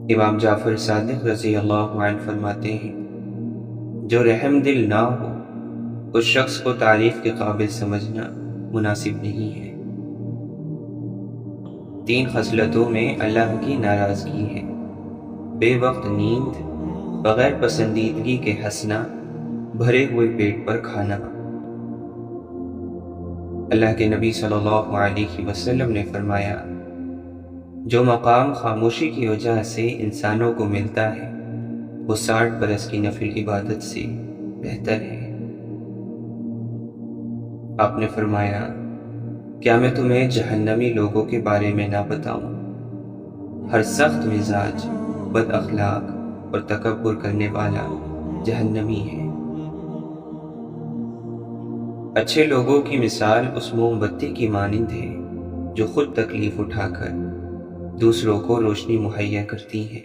امام جعفر صادق رضی اللہ عنہ فرماتے ہیں، جو رحم دل نہ ہو اس شخص کو تعریف کے قابل سمجھنا مناسب نہیں ہے۔ 3 خصلتوں میں اللہ کی ناراضگی ہے: بے وقت نیند، بغیر پسندیدگی کے ہنسنا، بھرے ہوئے پیٹ پر کھانا۔ اللہ کے نبی صلی اللہ علیہ وسلم نے فرمایا، جو مقام خاموشی کی وجہ سے انسانوں کو ملتا ہے وہ 60 برس کی نفل عبادت سے بہتر ہے۔ آپ نے فرمایا، کیا میں تمہیں جہنمی لوگوں کے بارے میں نہ بتاؤں؟ ہر سخت مزاج، بد اخلاق اور تکبر کرنے والا جہنمی ہے۔ اچھے لوگوں کی مثال اس موم بتی کی مانند ہے جو خود تکلیف اٹھا کر دوسروں کو روشنی مہیا کرتی ہے۔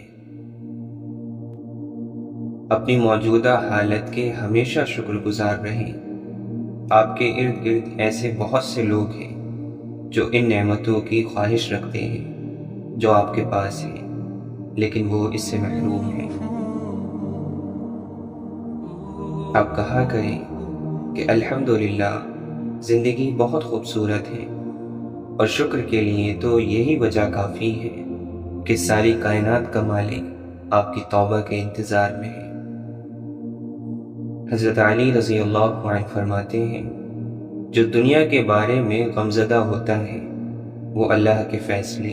اپنی موجودہ حالت کے ہمیشہ شکر گزار رہیں۔ آپ کے ارد گرد ایسے بہت سے لوگ ہیں جو ان نعمتوں کی خواہش رکھتے ہیں جو آپ کے پاس ہیں، لیکن وہ اس سے محروم ہیں۔ آپ کہا کریں کہ الحمدللہ زندگی بہت خوبصورت ہے، اور شکر کے لیے تو یہی وجہ کافی ہے کہ ساری کائنات کا مالک آپ کی توبہ کے انتظار میں ہے۔ حضرت علی رضی اللہ عنہ فرماتے ہیں، جو دنیا کے بارے میں غمزدہ ہوتا ہے وہ اللہ کے فیصلے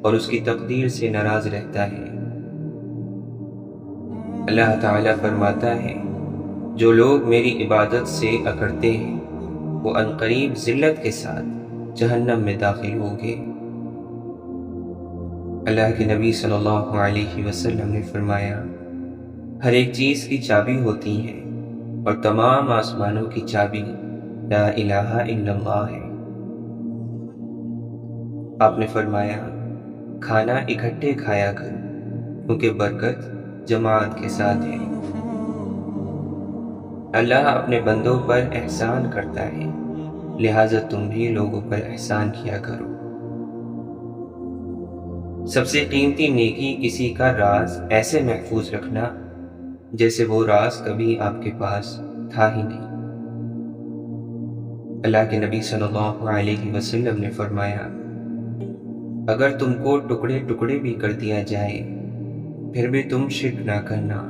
اور اس کی تقدیر سے ناراض رہتا ہے۔ اللہ تعالیٰ فرماتا ہے، جو لوگ میری عبادت سے اکڑتے ہیں وہ عنقریب ذلت کے ساتھ جہنم میں داخل ہوں گے۔ اللہ کے نبی صلی اللہ علیہ وسلم نے فرمایا، ہر ایک چیز کی چابی ہوتی ہے اور تمام آسمانوں کی چابی لا الہ الا اللہ ہے۔ آپ نے فرمایا، کھانا اکٹھے کھایا کر کیونکہ برکت جماعت کے ساتھ ہے۔ اللہ اپنے بندوں پر احسان کرتا ہے، لہٰذا تم بھی لوگوں پر احسان کیا کرو۔ سب سے قیمتی نیکی کسی کا راز ایسے محفوظ رکھنا جیسے وہ راز کبھی آپ کے پاس تھا ہی نہیں۔ اللہ کے نبی صلی اللہ علیہ وسلم نے فرمایا، اگر تم کو ٹکڑے ٹکڑے بھی کر دیا جائے پھر بھی تم شرک نہ کرنا۔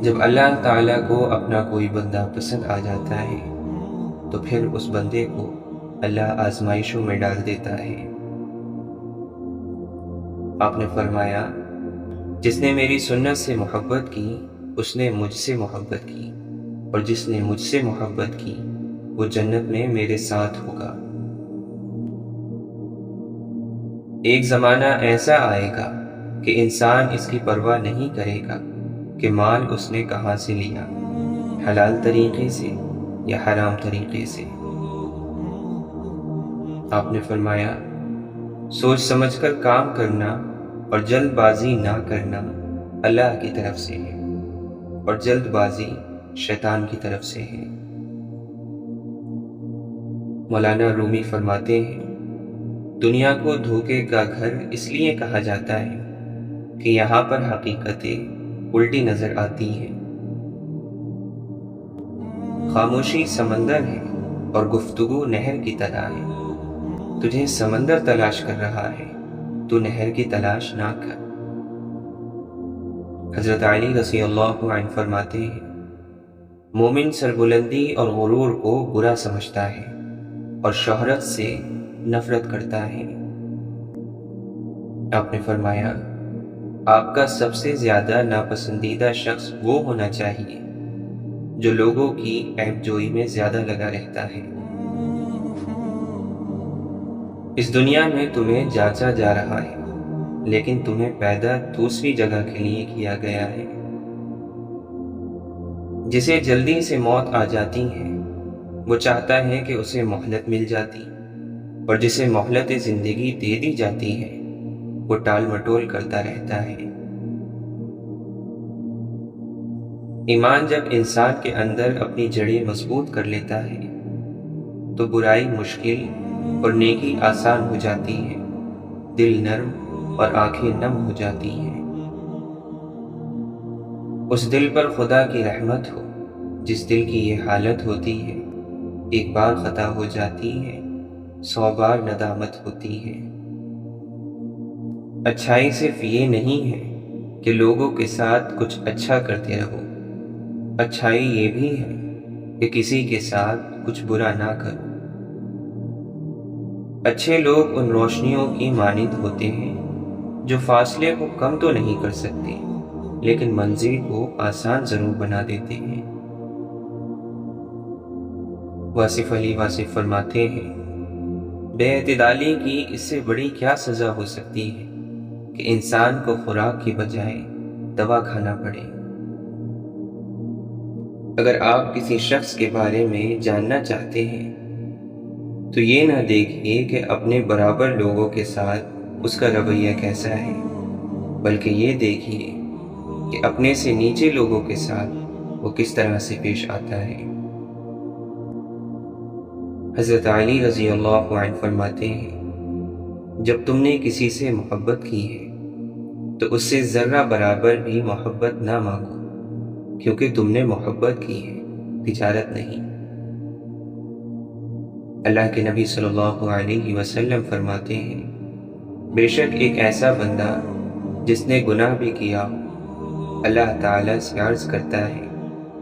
جب اللہ تعالیٰ کو اپنا کوئی بندہ پسند آ جاتا ہے تو پھر اس بندے کو اللہ آزمائشوں میں ڈال دیتا ہے۔ آپ نے فرمایا، جس نے میری سنت سے محبت کی اس نے مجھ سے محبت کی، اور جس نے مجھ سے محبت کی وہ جنت میں میرے ساتھ ہوگا۔ ایک زمانہ ایسا آئے گا کہ انسان اس کی پرواہ نہیں کرے گا کہ مال اس نے کہاں سے لیا، حلال طریقے سے یا حرام طریقے سے۔ آپ نے فرمایا، سوچ سمجھ کر کام کرنا اور جلد بازی نہ کرنا اللہ کی طرف سے ہے، اور جلد بازی شیطان کی طرف سے ہے۔ مولانا رومی فرماتے ہیں، دنیا کو دھوکے کا گھر اس لیے کہا جاتا ہے کہ یہاں پر حقیقتیں الٹی نظر آتی ہیں۔ خاموشی سمندر ہے اور گفتگو نہر کی طرح ہے۔ تجھے سمندر تلاش کر رہا ہے، تو نہر کی تلاش نہ کر۔ حضرت علی رضی اللہ عنہ فرماتے ہیں، مومن سربلندی اور غرور کو برا سمجھتا ہے اور شہرت سے نفرت کرتا ہے۔ آپ نے فرمایا، آپ کا سب سے زیادہ ناپسندیدہ شخص وہ ہونا چاہیے جو لوگوں کی عیب جوئی میں زیادہ لگا رہتا ہے۔ اس دنیا میں تمہیں جانچا جا رہا ہے، لیکن تمہیں پیدا دوسری جگہ کے لیے کیا گیا ہے۔ جسے جلدی سے موت آ جاتی ہے وہ چاہتا ہے کہ اسے مہلت مل جاتی، اور جسے مہلت زندگی دے دی جاتی ہے وہ ٹال مٹول کرتا رہتا ہے۔ ایمان جب انسان کے اندر اپنی جڑیں مضبوط کر لیتا ہے تو برائی مشکل اور نیکی آسان ہو جاتی ہے، دل نرم اور آنکھیں نم ہو جاتی ہیں۔ اس دل پر خدا کی رحمت ہو جس دل کی یہ حالت ہوتی ہے، ایک بار خطا ہو جاتی ہے، 100 بار ندامت ہوتی ہے۔ اچھائی صرف یہ نہیں ہے کہ لوگوں کے ساتھ کچھ اچھا کرتے رہو، اچھائی یہ بھی ہے کہ کسی کے ساتھ کچھ برا نہ کرو۔ اچھے لوگ ان روشنیوں کی مانند ہوتے ہیں جو فاصلے کو کم تو نہیں کر سکتے لیکن منزل کو آسان ضرور بنا دیتے ہیں۔ واصف علی واصف فرماتے ہیں، بے اعتدالی کی اس سے بڑی کیا سزا ہو سکتی ہے کہ انسان کو خوراک کی بجائے دوا کھانا پڑے۔ اگر آپ کسی شخص کے بارے میں جاننا چاہتے ہیں تو یہ نہ دیکھیے کہ اپنے برابر لوگوں کے ساتھ اس کا رویہ کیسا ہے، بلکہ یہ دیکھیے کہ اپنے سے نیچے لوگوں کے ساتھ وہ کس طرح سے پیش آتا ہے۔ حضرت علی رضی اللہ عنہ فرماتے ہیں، جب تم نے کسی سے محبت کی ہے تو اس سے ذرہ برابر بھی محبت نہ مانگو، کیونکہ تم نے محبت کی ہے، تجارت نہیں۔ اللہ کے نبی صلی اللہ علیہ وسلم فرماتے ہیں، بے شک ایک ایسا بندہ جس نے گناہ بھی کیا ہو اللہ تعالیٰ سے عرض کرتا ہے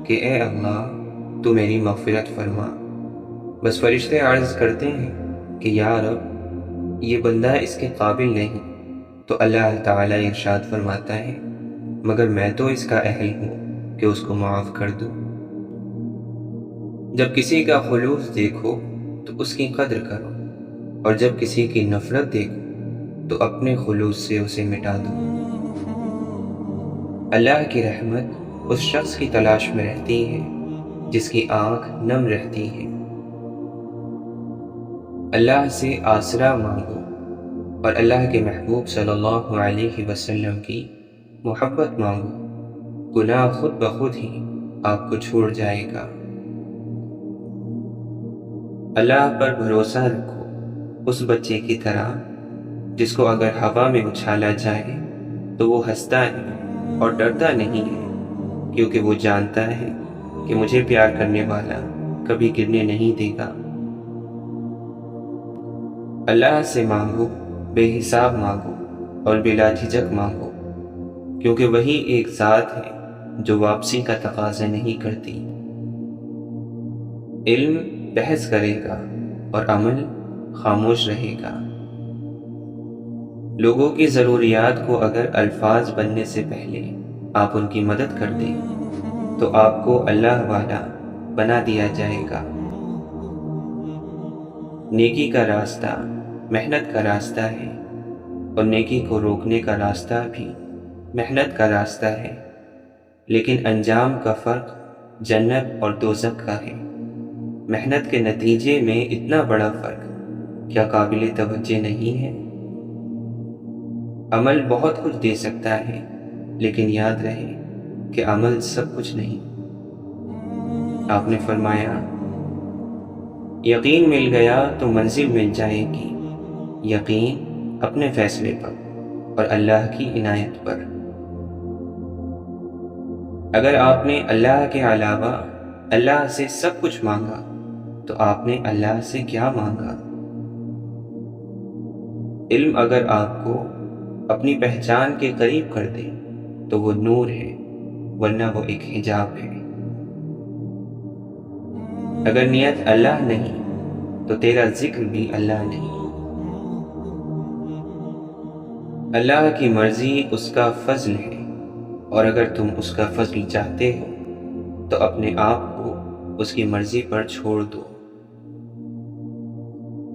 کہ اے اللہ تو میری مغفرت فرما۔ بس فرشتے عرض کرتے ہیں کہ یا رب یہ بندہ اس کے قابل نہیں، تو اللہ تعالیٰ ارشاد فرماتا ہے مگر میں تو اس کا اہل ہوں کہ اس کو معاف کر دوں۔ جب کسی کا خلوص دیکھو تو اس کی قدر کرو، اور جب کسی کی نفرت دیکھو تو اپنے خلوص سے اسے مٹا دو۔ اللہ کی رحمت اس شخص کی تلاش میں رہتی ہے جس کی آنکھ نم رہتی ہے۔ اللہ سے آسرا مانگو اور اللہ کے محبوب صلی اللہ علیہ وسلم کی محبت مانگو، گناہ خود بخود ہی آپ کو چھوڑ جائے گا۔ اللہ پر بھروسہ رکھو اس بچے کی طرح جس کو اگر ہوا میں اچھالا جائے تو وہ ہنستا ہے اور ڈرتا نہیں ہے، کیونکہ وہ جانتا ہے کہ مجھے پیار کرنے والا کبھی گرنے نہیں دے گا۔ اللہ سے مانگو، بے حساب مانگو اور بلا جھجک مانگو، کیونکہ وہی ایک ذات ہے جو واپسی کا تقاضا نہیں کرتی۔ علم بحث کرے گا اور عمل خاموش رہے گا۔ لوگوں کی ضروریات کو اگر الفاظ بننے سے پہلے آپ ان کی مدد کر دیں تو آپ کو اللہ والا بنا دیا جائے گا۔ نیکی کا راستہ محنت کا راستہ ہے، اور نیکی کو روکنے کا راستہ بھی محنت کا راستہ ہے، لیکن انجام کا فرق جنت اور دوزخ کا ہے۔ محنت کے نتیجے میں اتنا بڑا فرق کیا قابل توجہ نہیں ہے؟ عمل بہت کچھ دے سکتا ہے، لیکن یاد رہے کہ عمل سب کچھ نہیں۔ آپ نے فرمایا، یقین مل گیا تو منزل مل جائے گی، یقین اپنے فیصلے پر اور اللہ کی عنایت پر۔ اگر آپ نے اللہ کے علاوہ اللہ سے سب کچھ مانگا تو آپ نے اللہ سے کیا مانگا؟ علم اگر آپ کو اپنی پہچان کے قریب کر دے تو وہ نور ہے، ورنہ وہ ایک حجاب ہے۔ اگر نیت اللہ نہیں تو تیرا ذکر بھی اللہ نہیں۔ اللہ کی مرضی اس کا فضل ہے، اور اگر تم اس کا فضل چاہتے ہو تو اپنے آپ کو اس کی مرضی پر چھوڑ دو۔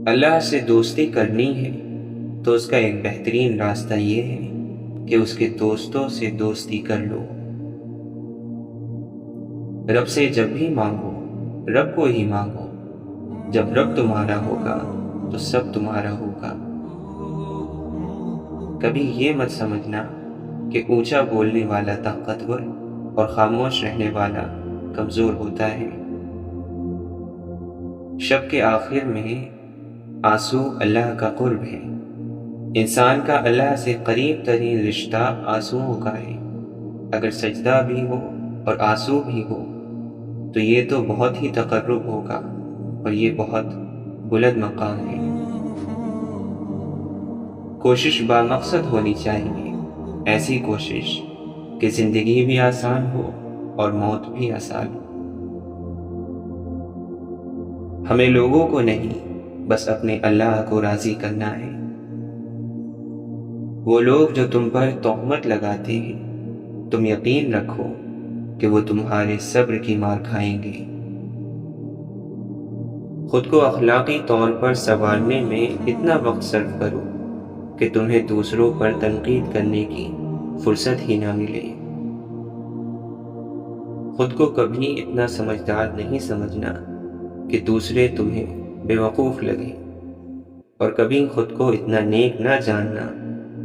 اللہ سے دوستی کرنی ہے تو اس کا ایک بہترین راستہ یہ ہے کہ اس کے دوستوں سے دوستی کر لو۔ رب سے جب بھی مانگو رب کو ہی مانگو، جب رب تمہارا ہوگا تو سب تمہارا ہوگا۔ کبھی یہ مت سمجھنا کہ اونچا بولنے والا طاقتور اور خاموش رہنے والا کمزور ہوتا ہے۔ شب کے آخر میں آنسو اللہ کا قرب ہے، انسان کا اللہ سے قریب ترین رشتہ آنسوؤں کا ہے۔ اگر سجدہ بھی ہو اور آنسو بھی ہو تو یہ تو بہت ہی تقرب ہوگا اور یہ بہت بلند مقام ہے۔ کوشش بامقصد ہونی چاہیے، ایسی کوشش کہ زندگی بھی آسان ہو اور موت بھی آسان ہو۔ ہمیں لوگوں کو نہیں، بس اپنے اللہ کو راضی کرنا ہے۔ وہ لوگ جو تم پر تہمت لگاتے ہیں، تم یقین رکھو کہ وہ تمہارے صبر کی مار کھائیں گے۔ خود کو اخلاقی طور پر سنوارنے میں اتنا وقت صرف کرو کہ تمہیں دوسروں پر تنقید کرنے کی فرصت ہی نہ ملے۔ خود کو کبھی اتنا سمجھدار نہیں سمجھنا کہ دوسرے تمہیں بے وقوف لگیں، اور کبھی خود کو اتنا نیک نہ جاننا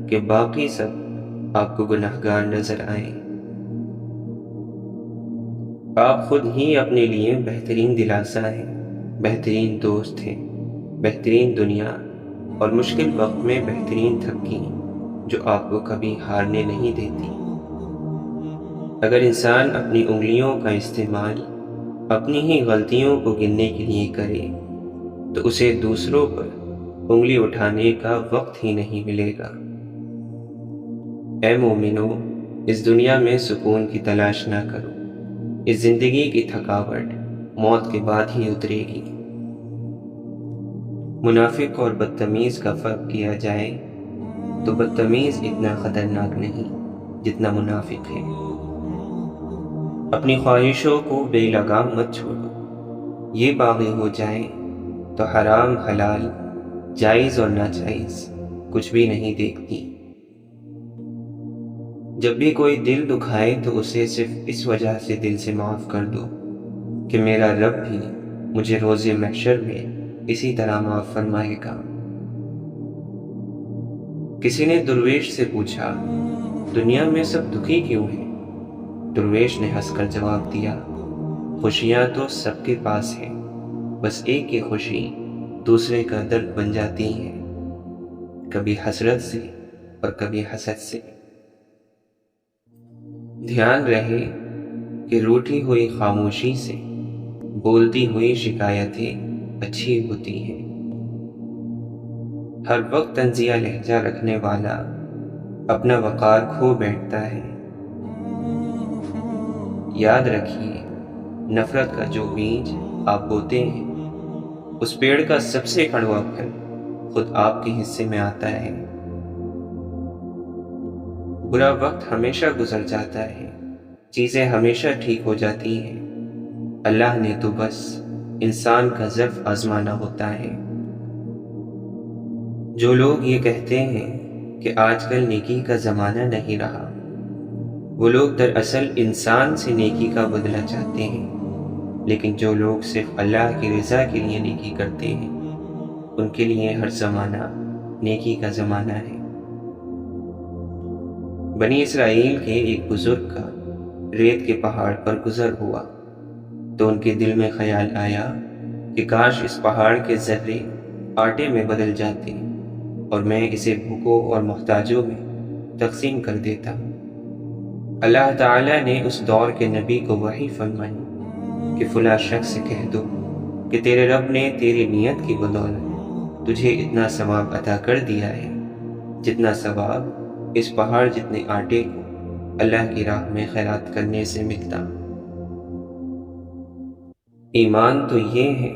کہ باقی سب آپ کو گناہگار نظر آئیں۔ آپ خود ہی اپنے لیے بہترین دلاسا ہیں، بہترین دوست ہیں، بہترین دنیا اور مشکل وقت میں بہترین تھپکی جو آپ کو کبھی ہارنے نہیں دیتی۔ اگر انسان اپنی انگلیوں کا استعمال اپنی ہی غلطیوں کو گننے کے لیے کرے تو اسے دوسروں پر انگلی اٹھانے کا وقت ہی نہیں ملے گا۔ اے مومنو، اس دنیا میں سکون کی تلاش نہ کرو، اس زندگی کی تھکاوٹ موت کے بعد ہی اترے گی۔ منافق اور بدتمیز کا فرق کیا جائے تو بدتمیز اتنا خطرناک نہیں جتنا منافق ہے۔ اپنی خواہشوں کو بے لگام مت چھوڑو، یہ باغی ہو جائیں تو حرام حلال، جائز اور ناجائز کچھ بھی نہیں دیکھتی۔ جب بھی کوئی دل دکھائے تو اسے صرف اس وجہ سے دل سے معاف کر دو کہ میرا رب بھی مجھے روز محشر میں اسی طرح معاف فرمائے گا۔ کسی نے درویش سے پوچھا، دنیا میں سب دکھی کیوں ہیں؟ درویش نے ہنس کر جواب دیا، خوشیاں تو سب کے پاس ہیں، بس ایک کی خوشی دوسرے کا درد بن جاتی ہے، کبھی حسرت سے اور کبھی حسد سے۔ دھیان رہے کہ روٹھی ہوئی خاموشی سے بولتی ہوئی شکایتیں اچھی ہوتی ہیں۔ ہر وقت طنزیہ لہجہ رکھنے والا اپنا وقار کھو بیٹھتا ہے۔ یاد رکھیے، نفرت کا جو بیج آپ بوتے ہیں، اس پیڑ کا سب سے کڑوا پھل خود آپ کے حصے میں آتا ہے۔ برا وقت ہمیشہ گزر جاتا ہے، چیزیں ہمیشہ ٹھیک ہو جاتی ہیں۔ اللہ نے تو بس انسان کا ظرف آزمانا ہوتا ہے۔ جو لوگ یہ کہتے ہیں کہ آج کل نیکی کا زمانہ نہیں رہا، وہ لوگ دراصل انسان سے نیکی کا بدلہ چاہتے ہیں، لیکن جو لوگ صرف اللہ کی رضا کے لیے نیکی کرتے ہیں، ان کے لیے ہر زمانہ نیکی کا زمانہ ہے۔ بنی اسرائیل کے ایک بزرگ کا ریت کے پہاڑ پر گزر ہوا تو ان کے دل میں خیال آیا کہ کاش اس پہاڑ کے ذرے آٹے میں بدل جاتے اور میں اسے بھوکوں اور محتاجوں میں تقسیم کر دیتا۔ اللہ تعالیٰ نے اس دور کے نبی کو وحی فرمائی کہ فلاں شخص سے کہہ دو کہ تیرے رب نے تیری نیت کی بدولت تجھے اتنا ثواب عطا کر دیا ہے جتنا ثواب اس پہاڑ جتنے آٹے کو اللہ کی راہ میں خیرات کرنے سے ملتا۔ ایمان تو یہ ہے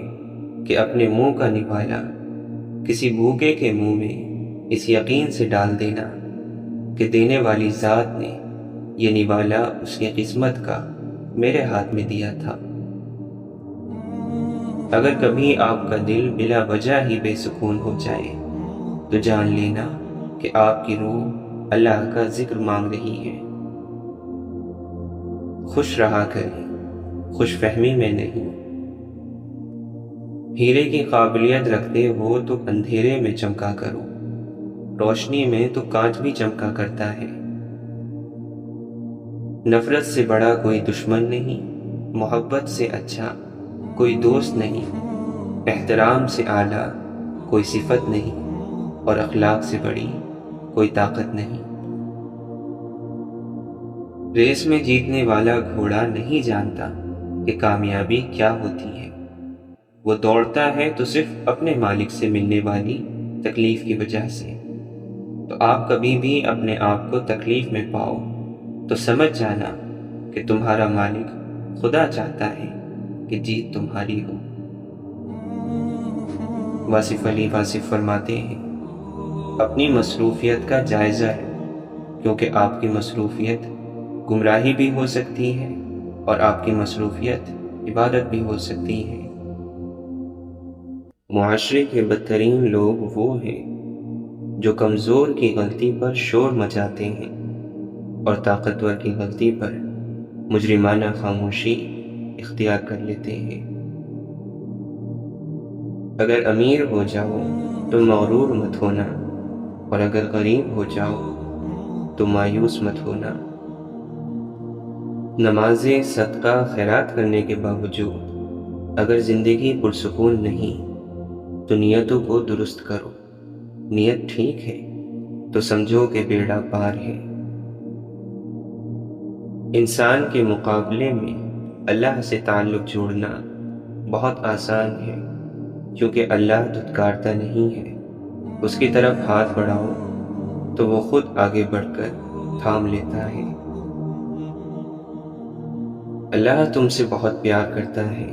کہ اپنے منہ کا نوالا کسی بھوکے کے منہ میں اس یقین سے ڈال دینا کہ دینے والی ذات نے یہ نوالا اس کی قسمت کا میرے ہاتھ میں دیا تھا۔ اگر کبھی آپ کا دل بلا وجہ ہی بے سکون ہو جائے تو جان لینا کہ آپ کی روح اللہ کا ذکر مانگ رہی ہے۔ خوش رہا کریں، خوش فہمی میں نہیں۔ ہیرے کی قابلیت رکھتے ہو تو اندھیرے میں چمکا کرو، روشنی میں تو کانچ بھی چمکا کرتا ہے۔ نفرت سے بڑا کوئی دشمن نہیں، محبت سے اچھا کوئی دوست نہیں، احترام سے اعلیٰ کوئی صفت نہیں۔ اور اخلاق سے بڑی کوئی طاقت نہیں۔ ریس میں جیتنے والا گھوڑا نہیں جانتا کہ کامیابی کیا ہوتی ہے، وہ دوڑتا ہے تو صرف اپنے مالک سے ملنے والی تکلیف کی وجہ سے۔ تو آپ کبھی بھی اپنے آپ کو تکلیف میں پاؤ تو سمجھ جانا کہ تمہارا مالک خدا چاہتا ہے کہ جیت تمہاری ہو۔ واصف علی واصف فرماتے ہیں، اپنی مصروفیت کا جائزہ ہے، کیونکہ آپ کی مصروفیت گمراہی بھی ہو سکتی ہے اور آپ کی مصروفیت عبادت بھی ہو سکتی ہے۔ معاشرے کے بدترین لوگ وہ ہیں جو کمزور کی غلطی پر شور مچاتے ہیں اور طاقتور کی غلطی پر مجرمانہ خاموشی اختیار کر لیتے ہیں۔ اگر امیر ہو جاؤ تو مغرور مت ہونا، اور اگر غریب ہو جاؤ تو مایوس مت ہونا۔ نمازیں، صدقہ، خیرات کرنے کے باوجود اگر زندگی پرسکون نہیں تو نیتوں کو درست کرو۔ نیت ٹھیک ہے تو سمجھو کہ بیڑا پار ہے۔ انسان کے مقابلے میں اللہ سے تعلق جوڑنا بہت آسان ہے، کیونکہ اللہ دھتکارتا نہیں ہے۔ اس کی طرف ہاتھ بڑھاؤ تو وہ خود آگے بڑھ کر تھام لیتا ہے۔ اللہ تم سے بہت پیار کرتا ہے،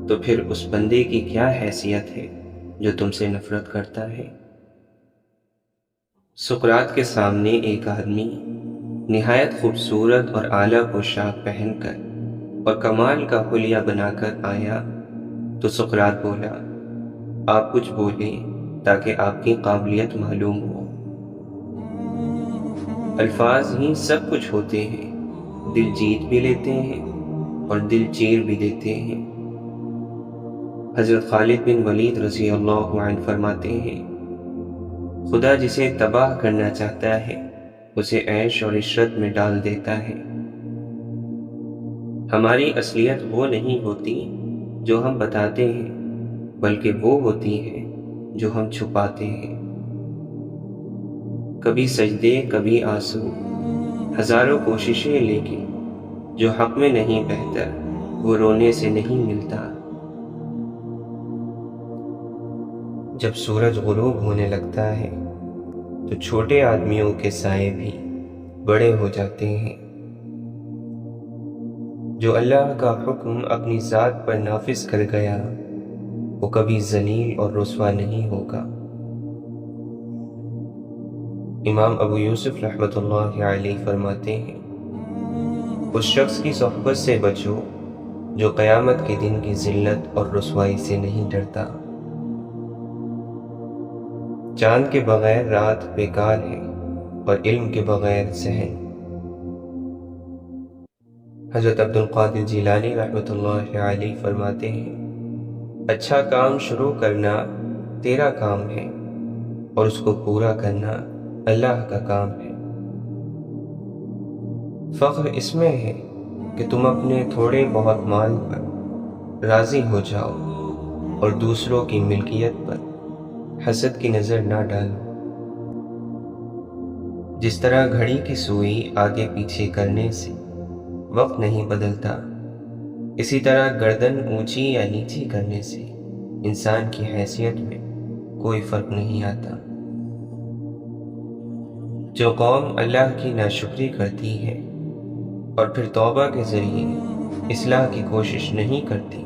تو پھر اس بندے کی کیا حیثیت ہے جو تم سے نفرت کرتا ہے؟ سقراط کے سامنے ایک آدمی نہایت خوبصورت اور اعلیٰ پوشاک پہن کر اور کمال کا حلیہ بنا کر آیا تو سقراط بولا، آپ کچھ بولیں تاکہ آپ کی قابلیت معلوم ہو۔ الفاظ ہی سب کچھ ہوتے ہیں، دل جیت بھی لیتے ہیں اور دل چیر بھی دیتے ہیں۔ حضرت خالد بن ولید رضی اللہ عنہ فرماتے ہیں، خدا جسے تباہ کرنا چاہتا ہے اسے عیش اور عشرت میں ڈال دیتا ہے۔ ہماری اصلیت وہ نہیں ہوتی جو ہم بتاتے ہیں، بلکہ وہ ہوتی ہے جو ہم چھپاتے ہیں۔ کبھی سجدے، کبھی آنسو، ہزاروں کوششیں، لیکن جو حق میں نہیں بہتر وہ رونے سے نہیں ملتا۔ جب سورج غروب ہونے لگتا ہے تو چھوٹے آدمیوں کے سائے بھی بڑے ہو جاتے ہیں۔ جو اللہ کا حکم اپنی ذات پر نافذ کر گیا وہ کبھی ذلیل اور رسوا نہیں ہوگا۔ امام ابو یوسف رحمۃ اللہ علیہ فرماتے ہیں، اس شخص کی صحبت سے بچو جو قیامت کے دن کی ذلت اور رسوائی سے نہیں ڈرتا۔ چاند کے بغیر رات بیکار ہے اور علم کے بغیر ذہن۔ حضرت عبد القادر جیلانی رحمۃ اللہ علیہ فرماتے ہیں، اچھا کام شروع کرنا تیرا کام ہے اور اس کو پورا کرنا اللہ کا کام ہے۔ فخر اس میں ہے کہ تم اپنے تھوڑے بہت مال پر راضی ہو جاؤ اور دوسروں کی ملکیت پر حسد کی نظر نہ ڈالو۔ جس طرح گھڑی کی سوئی آگے پیچھے کرنے سے وقت نہیں بدلتا، اسی طرح گردن اونچی یا نیچی کرنے سے انسان کی حیثیت میں کوئی فرق نہیں آتا۔ جو قوم اللہ کی ناشکری کرتی ہے اور پھر توبہ کے ذریعے اصلاح کی کوشش نہیں کرتی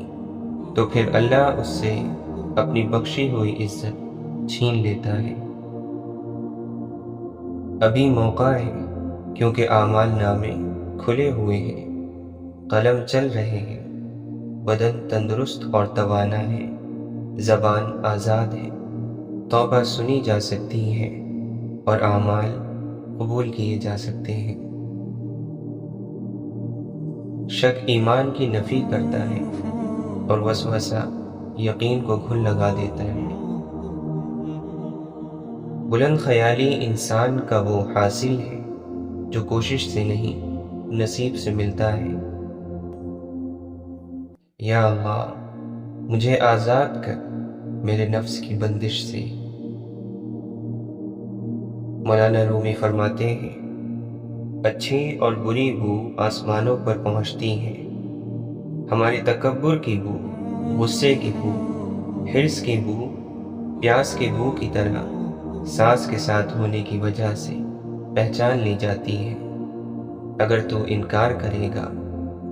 تو پھر اللہ اس سے اپنی بخشی ہوئی عزت چھین لیتا ہے۔ ابھی موقع ہے، کیونکہ اعمال نامے کھلے ہوئے ہیں، قلم چل رہے ہیں، بدن تندرست اور توانا ہے، زبان آزاد ہے، توبہ سنی جا سکتی ہے اور اعمال قبول کیے جا سکتے ہیں۔ شک ایمان کی نفی کرتا ہے اور وسوسہ یقین کو گھل لگا دیتا ہے۔ بلند خیالی انسان کا وہ حاصل ہے جو کوشش سے نہیں نصیب سے ملتا ہے۔ یا اللہ مجھے آزاد کر میرے نفس کی بندش سے۔ مولانا رومی فرماتے ہیں، اچھی اور بری بو آسمانوں پر پہنچتی ہیں۔ ہمارے تکبر کی بو، غصے کی بو، حرص کی بو، پیاس کی بو کی طرح سانس کے ساتھ ہونے کی وجہ سے پہچان لی جاتی ہے۔ اگر تو انکار کرے گا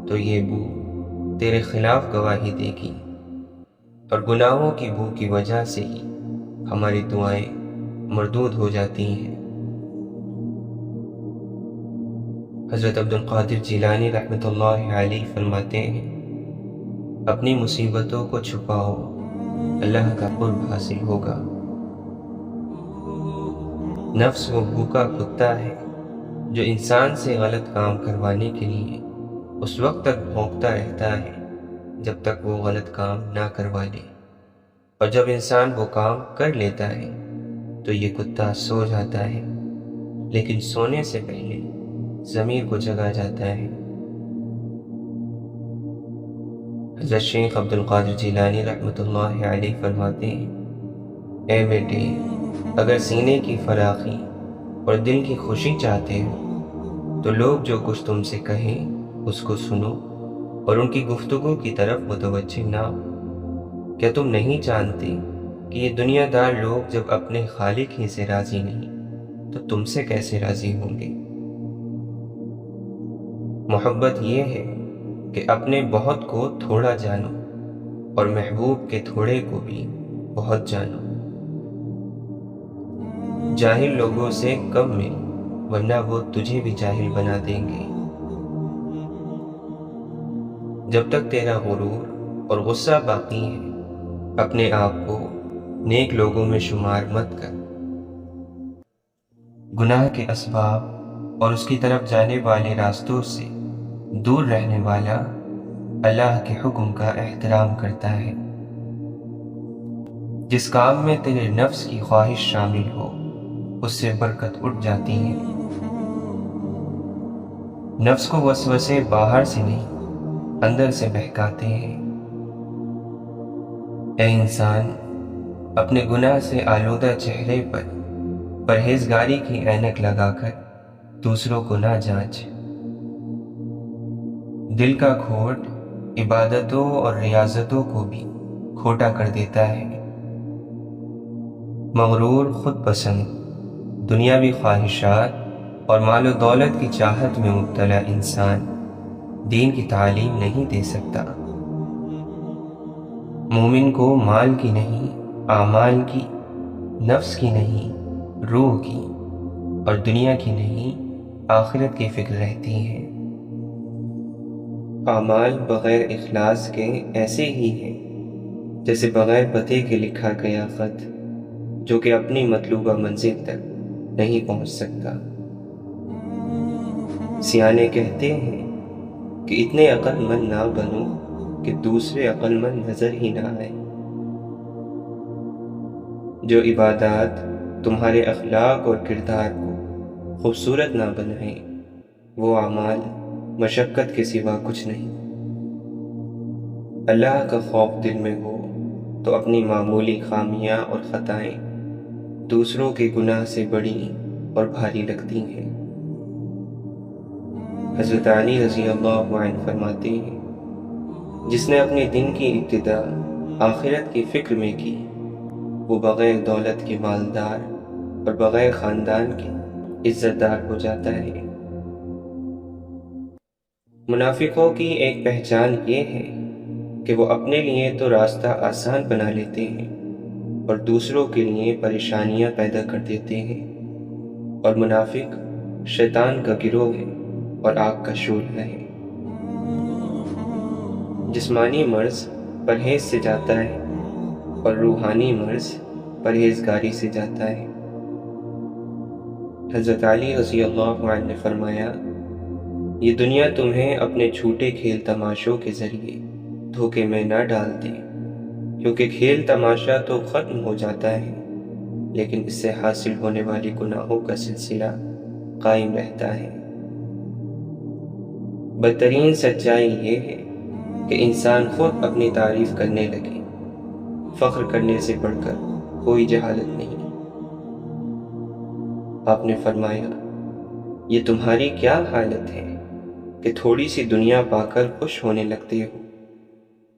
تو یہ بو تیرے خلاف گواہی دے گی، اور گناہوں کی بو کی وجہ سے ہی ہماری دعائیں مردود ہو جاتی ہیں۔ حضرت عبد القادر جیلانی رحمۃ اللہ علیہ فرماتے ہیں، اپنی مصیبتوں کو چھپاؤ، اللہ کا قرب حاصل ہوگا۔ نفس وہ بھوکا کتا ہے جو انسان سے غلط کام کروانے کے لیے اس وقت تک بھونکتا رہتا ہے جب تک وہ غلط کام نہ کروا لے، اور جب انسان وہ کام کر لیتا ہے تو یہ کتا سو جاتا ہے، لیکن سونے سے پہلے ضمیر کو جگا جاتا ہے۔ حضرت شیخ عبد القادر جیلانی رحمۃ اللہ علیہ فرماتے ہیں، اے بیٹے، اگر سینے کی فراخی اور دل کی خوشی چاہتے ہو تو لوگ جو کچھ تم سے کہیں اس کو سنو اور ان کی گفتگو کی طرف متوجہ نہ ہو۔ کیا تم نہیں جانتے کہ یہ دنیا دار لوگ جب اپنے خالق ہی سے راضی نہیں تو تم سے کیسے راضی ہوں گے؟ محبت یہ ہے کہ اپنے بہت کو تھوڑا جانو اور محبوب کے تھوڑے کو بھی بہت جانو۔ جاہل لوگوں سے کم مل، ورنہ وہ تجھے بھی جاہل بنا دیں گے۔ جب تک تیرا غرور اور غصہ باقی ہے، اپنے آپ کو نیک لوگوں میں شمار مت کر۔ گناہ کے اسباب اور اس کی طرف جانے والے راستوں سے دور رہنے والا اللہ کے حکم کا احترام کرتا ہے۔ جس کام میں تیرے نفس کی خواہش شامل ہو، اس سے برکت اٹھ جاتی ہے۔ نفس کو وسوسے باہر سے نہیں، اندر سے بہکاتے ہیں۔ اے انسان، اپنے گناہ سے آلودہ چہرے پر پرہیزگاری کی اینک لگا کر دوسروں کو نہ جانچ۔ دل کا کھوٹ عبادتوں اور ریاضتوں کو بھی کھوٹا کر دیتا ہے۔ مغرور، خود پسند، دنیاوی خواہشات اور مال و دولت کی چاہت میں مبتلا انسان دین کی تعلیم نہیں دے سکتا۔ مومن کو مال کی نہیں، اعمال کی، نفس کی نہیں، روح کی، اور دنیا کی نہیں، آخرت کی فکر رہتی ہے۔ اعمال بغیر اخلاص کے ایسے ہی ہیں جیسے بغیر پتے کے لکھا گیا خط جو کہ اپنی مطلوبہ منزل تک نہیں پہنچ سکتا۔ سیانے کہتے ہیں کہ اتنے عقل مند نہ بنو کہ دوسرے عقل مند نظر ہی نہ آئے۔ جو عبادات تمہارے اخلاق اور کردار کو خوبصورت نہ بنائیں، وہ اعمال مشقت کے سوا کچھ نہیں۔ اللہ کا خوف دل میں ہو تو اپنی معمولی خامیاں اور خطائیں دوسروں کے گناہ سے بڑی اور بھاری لگتی ہیں۔ حضرت علی رضی اللہ عنہ فرماتے ہیں، جس نے اپنے دن کی ابتدا آخرت کی فکر میں کی، وہ بغیر دولت کے مالدار اور بغیر خاندان کے عزت دار ہو جاتا ہے۔ منافقوں کی ایک پہچان یہ ہے کہ وہ اپنے لیے تو راستہ آسان بنا لیتے ہیں اور دوسروں کے لیے پریشانیاں پیدا کر دیتے ہیں، اور منافق شیطان کا گروہ ہے اور آگ کا شعلہ ہے۔ جسمانی مرض پرہیز سے جاتا ہے اور روحانی مرض پرہیزگاری سے جاتا ہے۔ حضرت علی رضی اللہ عنہ نے فرمایا، یہ دنیا تمہیں اپنے جھوٹے کھیل تماشوں کے ذریعے دھوکے میں نہ ڈال دے، کیونکہ کھیل تماشا تو ختم ہو جاتا ہے لیکن اس سے حاصل ہونے والی گناہوں کا سلسلہ قائم رہتا ہے۔ بدترین سچائی یہ ہے کہ انسان خود اپنی تعریف کرنے لگے۔ فخر کرنے سے بڑھ کر کوئی جہالت نہیں۔ آپ نے فرمایا، یہ تمہاری کیا حالت ہے کہ تھوڑی سی دنیا پا کر خوش ہونے لگتے ہو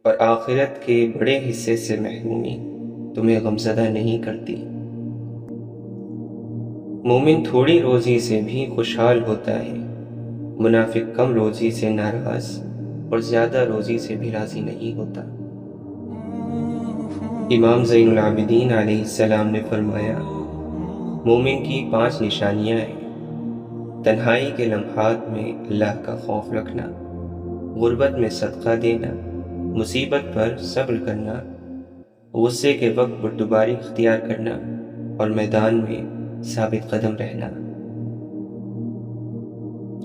اور آخرت کے بڑے حصے سے محرومی تمہیں غمزدہ نہیں کرتی۔ مومن تھوڑی روزی سے بھی خوشحال ہوتا ہے، منافق کم روزی سے ناراض اور زیادہ روزی سے بھی راضی نہیں ہوتا۔ امام زین العابدین علیہ السلام نے فرمایا، مومن کی 5 نشانیاں ہیں: تنہائی کے لمحات میں اللہ کا خوف رکھنا، غربت میں صدقہ دینا، مصیبت پر صبر کرنا، غصے کے وقت بردباری اختیار کرنا اور میدان میں ثابت قدم رہنا۔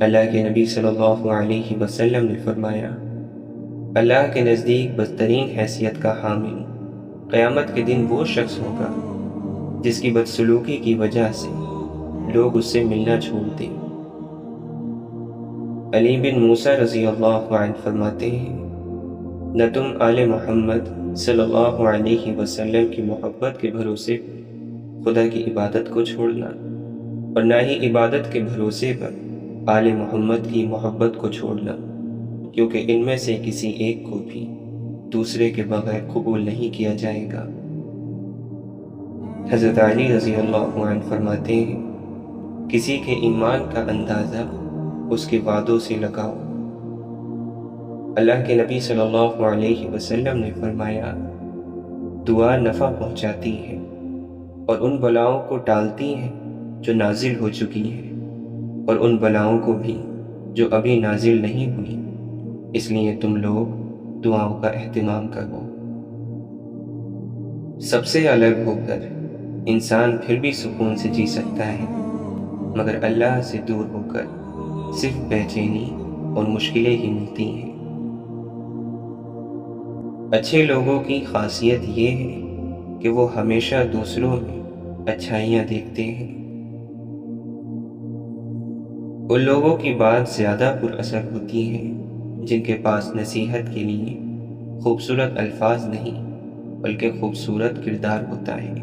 اللہ کے نبی صلی اللہ علیہ وسلم نے فرمایا، اللہ کے نزدیک بدترین حیثیت کا حامل قیامت کے دن وہ شخص ہوگا جس کی بدسلوکی کی وجہ سے لوگ اس سے ملنا چھوڑ دیں۔ علی بن موسیٰ رضی اللہ عنہ فرماتے ہیں، نہ تم آل محمد صلی اللہ علیہ وسلم کی محبت کے بھروسے پر خدا کی عبادت کو چھوڑنا اور نہ ہی عبادت کے بھروسے پر آل محمد کی محبت کو چھوڑنا، کیونکہ ان میں سے کسی ایک کو بھی دوسرے کے بغیر قبول نہیں کیا جائے گا۔ حضرت علی رضی اللہ عنہ فرماتے ہیں، کسی کے ایمان کا اندازہ اس کے وعدوں سے لگاؤ۔ اللہ کے نبی صلی اللہ علیہ وسلم نے فرمایا، دعا نفع پہنچاتی ہے اور ان بلاؤں کو ٹالتی ہے جو نازل ہو چکی ہیں، اور ان بلاؤں کو بھی جو ابھی نازل نہیں ہوئی، اس لیے تم لوگ دعاؤں کا اہتمام کرو۔ سب سے الگ ہو کر انسان پھر بھی سکون سے جی سکتا ہے، مگر اللہ سے دور ہو کر صرف بے چینی اور مشکلیں ہی ملتی ہیں۔ اچھے لوگوں کی خاصیت یہ ہے کہ وہ ہمیشہ دوسروں میں اچھائیاں دیکھتے ہیں۔ ان لوگوں کی بات زیادہ پر اثر ہوتی ہے جن کے پاس نصیحت کے لیے خوبصورت الفاظ نہیں بلکہ خوبصورت کردار ہوتا ہے۔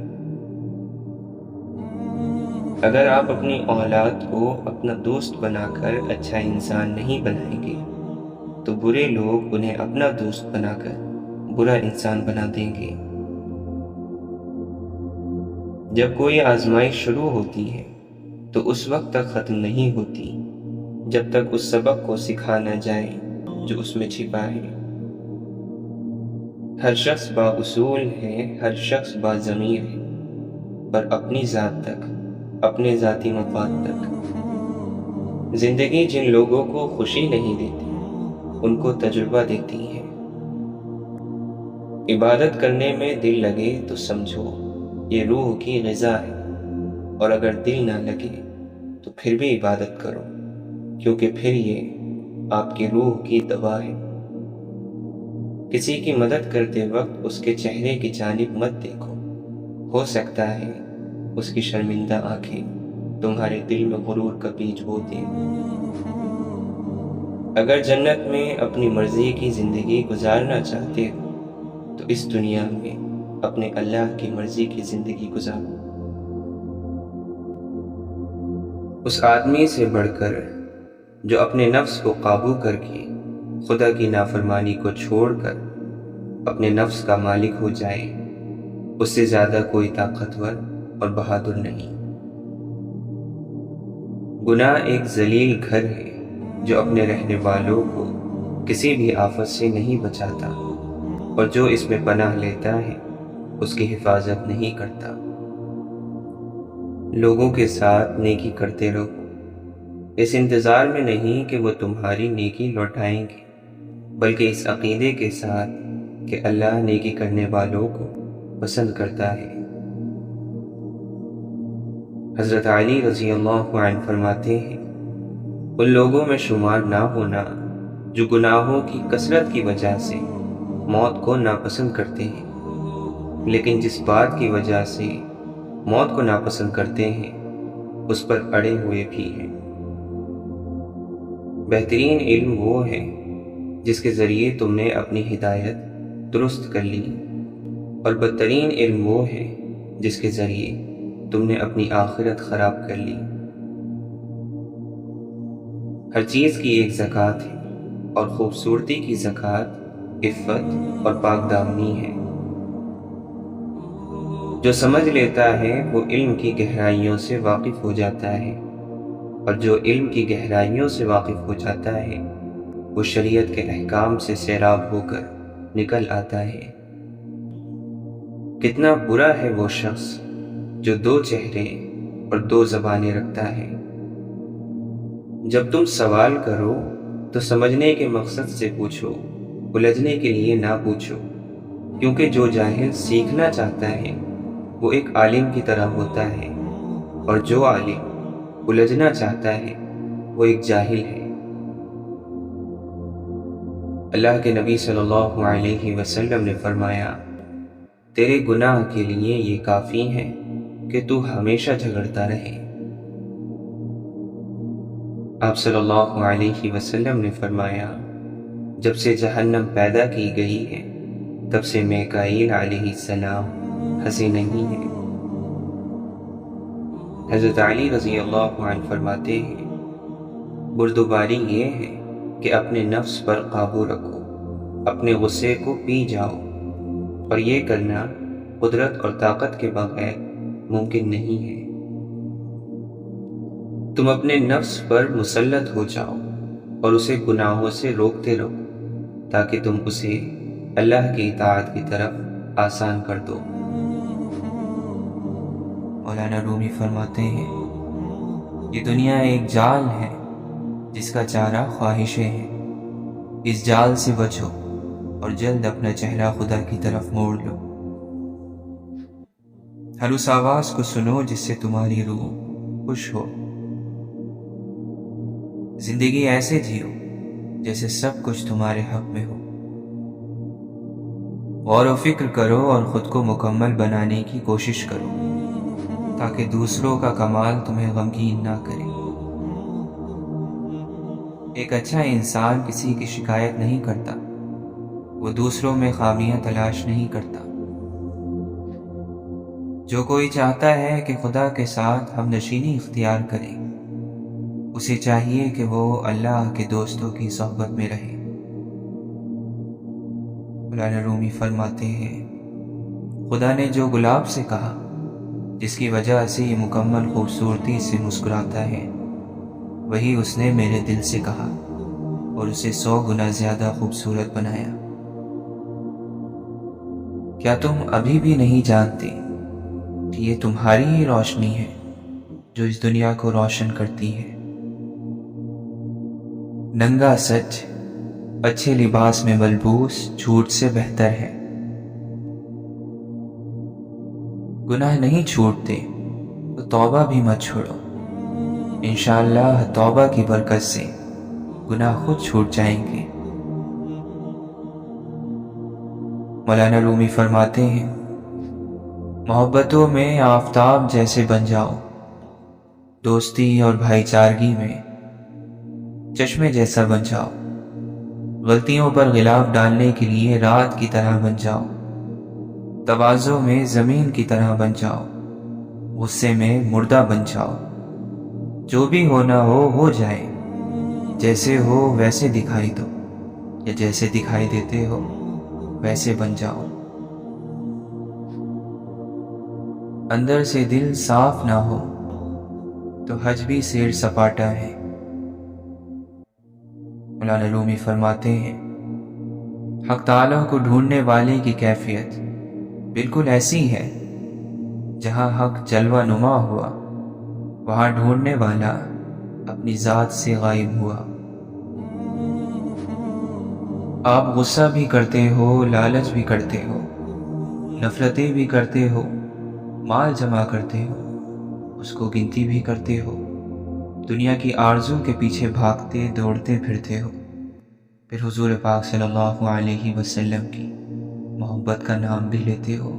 اگر آپ اپنی اولاد کو اپنا دوست بنا کر اچھا انسان نہیں بنائیں گے تو برے لوگ انہیں اپنا دوست بنا کر برا انسان بنا دیں گے۔ جب کوئی آزمائش شروع ہوتی ہے تو اس وقت تک ختم نہیں ہوتی جب تک اس سبق کو سکھا نہ جائے جو اس میں چھپا ہے۔ ہر شخص با اصول ہے، ہر شخص با ضمیر ہے، پر اپنی ذات تک، اپنے ذاتی مفاد تک۔ زندگی جن لوگوں کو خوشی نہیں دیتی ان کو تجربہ دیتی ہے۔ عبادت کرنے میں دل لگے تو سمجھو یہ روح کی غذا ہے، اور اگر دل نہ لگے تو پھر بھی عبادت کرو، کیونکہ پھر یہ آپ کی روح کی دوا ہے۔ کسی کی مدد کرتے وقت اس کے چہرے کی جانب مت دیکھو، ہو سکتا ہے اس کی شرمندہ آنکھیں تمہارے دل میں غرور کا بیج بو دیں۔ اگر جنت میں اپنی مرضی کی زندگی گزارنا چاہتے ہو تو اس دنیا میں اپنے اللہ کی مرضی کی زندگی گزارو۔ اس آدمی سے بڑھ کر جو اپنے نفس کو قابو کر کے خدا کی نافرمانی کو چھوڑ کر اپنے نفس کا مالک ہو جائے، اس سے زیادہ کوئی طاقتور اور بہادر نہیں۔ گناہ ایک ذلیل گھر ہے جو اپنے رہنے والوں کو کسی بھی آفت سے نہیں بچاتا، اور جو اس میں پناہ لیتا ہے اس کی حفاظت نہیں کرتا۔ لوگوں کے ساتھ نیکی کرتے رہو، اس انتظار میں نہیں کہ وہ تمہاری نیکی لوٹائیں گے، بلکہ اس عقیدے کے ساتھ کہ اللہ نیکی کرنے والوں کو پسند کرتا ہے۔ حضرت علی رضی اللہ عنہ فرماتے ہیں، ان لوگوں میں شمار نہ ہونا جو گناہوں کی کثرت کی وجہ سے موت کو ناپسند کرتے ہیں، لیکن جس بات کی وجہ سے موت کو ناپسند کرتے ہیں اس پر اڑے ہوئے بھی ہیں۔ بہترین علم وہ ہے جس کے ذریعے تم نے اپنی ہدایت درست کر لی، اور بدترین علم وہ ہے جس کے ذریعے تم نے اپنی آخرت خراب کر لی۔ ہر چیز کی ایک زکوٰۃ ہے، اور خوبصورتی کی زکوٰۃ عفت اور پاک دامنی ہے۔ جو سمجھ لیتا ہے وہ علم کی گہرائیوں سے واقف ہو جاتا ہے، اور جو علم کی گہرائیوں سے واقف ہو جاتا ہے وہ شریعت کے احکام سے سیراب ہو کر نکل آتا ہے۔ کتنا برا ہے وہ شخص جو دو چہرے اور دو زبانیں رکھتا ہے۔ جب تم سوال کرو تو سمجھنے کے مقصد سے پوچھو، الجھنے کے لیے نہ پوچھو، کیونکہ جو جاہل سیکھنا چاہتا ہے وہ ایک عالم کی طرح ہوتا ہے، اور جو عالم الجھنا چاہتا ہے وہ ایک جاہل ہے۔ اللہ کے نبی صلی اللہ علیہ وسلم نے فرمایا، تیرے گناہ کے لیے یہ کافی ہے کہ تو ہمیشہ جھگڑتا رہے۔ آپ صلی اللہ علیہ وسلم نے فرمایا، جب سے جہنم پیدا کی گئی ہے تب سے میکائیل علیہ السلام ہنسے نہیں ہیں۔ حضرت علی رضی اللہ عنہ فرماتے ہیں، بردباری یہ ہے کہ اپنے نفس پر قابو رکھو، اپنے غصے کو پی جاؤ، اور یہ کرنا قدرت اور طاقت کے بغیر ممکن نہیں ہے۔ تم اپنے نفس پر مسلط ہو جاؤ اور اسے گناہوں سے روکتے رہو تاکہ تم اسے اللہ کی اطاعت کی طرف آسان کر دو۔ مولانا رومی فرماتے ہیں، یہ دنیا ایک جال ہے جس کا چارہ خواہشیں ہیں، اس جال سے بچو اور جلد اپنا چہرہ خدا کی طرف موڑ لو۔ ہر اس آواز کو سنو جس سے تمہاری روح خوش ہو۔ زندگی ایسے جیو جیسے سب کچھ تمہارے حق میں ہو۔ غور و فکر کرو اور خود کو مکمل بنانے کی کوشش کرو تاکہ دوسروں کا کمال تمہیں غمگین نہ کرے۔ ایک اچھا انسان کسی کی شکایت نہیں کرتا، وہ دوسروں میں خامیاں تلاش نہیں کرتا۔ جو کوئی چاہتا ہے کہ خدا کے ساتھ ہم نشینی اختیار کرے، اسے چاہیے کہ وہ اللہ کے دوستوں کی صحبت میں رہے۔ مولانا رومی فرماتے ہیں، خدا نے جو گلاب سے کہا، جس کی وجہ سے یہ مکمل خوبصورتی سے مسکراتا ہے، وہی اس نے میرے دل سے کہا اور اسے 100 گنا زیادہ خوبصورت بنایا۔ کیا تم ابھی بھی نہیں جانتے کہ یہ تمہاری ہی روشنی ہے جو اس دنیا کو روشن کرتی ہے؟ ننگا سچ اچھے لباس میں ملبوس جھوٹ سے بہتر ہے۔ گناہ نہیں چھوٹتے تو توبہ بھی مت چھوڑو، انشاءاللہ توبہ کی برکت سے گناہ خود چھوٹ جائیں گے۔ مولانا رومی فرماتے ہیں، محبتوں میں آفتاب جیسے بن جاؤ، دوستی اور بھائی چارگی میں چشمے جیسا بن جاؤ، غلطیوں پر غلاف ڈالنے کے لیے رات کی طرح بن جاؤ، تواضع میں زمین کی طرح بن جاؤ، غصے میں مردہ بن جاؤ۔ جو بھی ہونا ہو جائے، جیسے ہو ویسے دکھائی دو، یا جیسے دکھائی دیتے ہو ویسے بن جاؤ۔ اندر سے دل صاف نہ ہو تو حج بھی سیر سپاٹا ہے۔ مولانا رومی فرماتے ہیں، حق تعالیٰ کو ڈھونڈنے والے کی کیفیت بالکل ایسی ہے، جہاں حق جلوہ نما ہوا وہاں ڈھونڈنے والا اپنی ذات سے غائب ہوا۔ آپ غصہ بھی کرتے ہو، لالچ بھی کرتے ہو، نفرتیں بھی کرتے ہو، مال جمع کرتے ہو، اس کو گنتی بھی کرتے ہو، دنیا کی آرزو کے پیچھے بھاگتے دوڑتے پھرتے ہو، پھر حضور پاک صلی اللہ علیہ وسلم کی محبت کا نام بھی لیتے ہو۔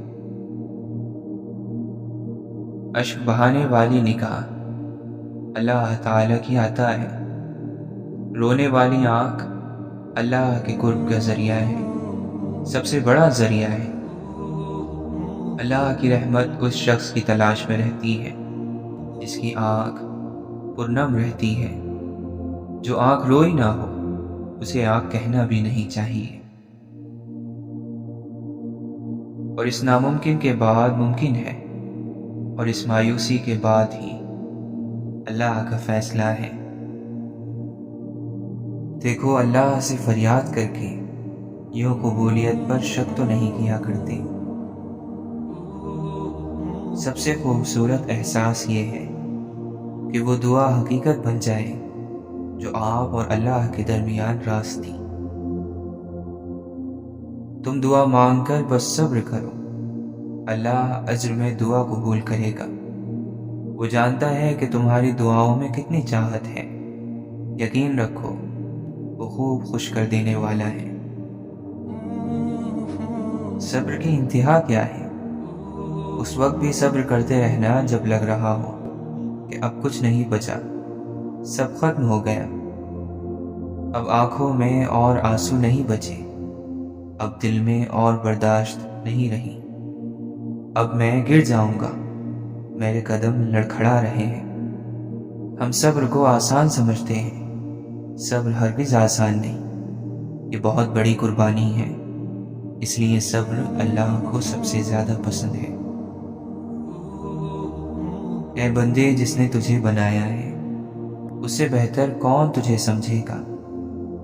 اشک بہانے والی نگاہ اللہ تعالیٰ کی عطا ہے، رونے والی آنکھ اللہ کے قرب کا ذریعہ ہے، سب سے بڑا ذریعہ ہے۔ اللہ کی رحمت اس شخص کی تلاش میں رہتی ہے جس کی آنکھ پرنم رہتی ہے۔ جو آنکھ روئی نہ ہو اسے آنکھ کہنا بھی نہیں چاہیے۔ اور اس ناممکن کے بعد ممکن ہے، اور اس مایوسی کے بعد ہی اللہ کا فیصلہ ہے۔ دیکھو، اللہ سے فریاد کر کے یوں قبولیت پر شک تو نہیں کیا کرتے۔ سب سے خوبصورت احساس یہ ہے کہ وہ دعا حقیقت بن جائے جو آپ اور اللہ کے درمیان راز تھی۔ تم دعا مانگ کر بس صبر کرو، اللہ اجر میں دعا قبول کرے گا۔ وہ جانتا ہے کہ تمہاری دعاؤں میں کتنی چاہت ہے۔ یقین رکھو، وہ خوب خوش کر دینے والا ہے۔ صبر کی انتہا کیا ہے؟ اس وقت بھی صبر کرتے رہنا جب لگ رہا ہو کہ اب کچھ نہیں بچا، سب ختم ہو گیا۔ اب آنکھوں میں اور آنسو نہیں بچے، اب دل میں اور برداشت نہیں رہی۔ اب میں گر جاؤں گا، میرے قدم لڑکھڑا رہے ہیں۔ ہم صبر کو آسان سمجھتے ہیں، صبر ہرگز آسان نہیں، یہ بہت بڑی قربانی ہے۔ اس لیے صبر اللہ کو سب سے زیادہ پسند ہے۔ اے بندے، جس نے تجھے بنایا ہے اس سے بہتر کون تجھے سمجھے گا،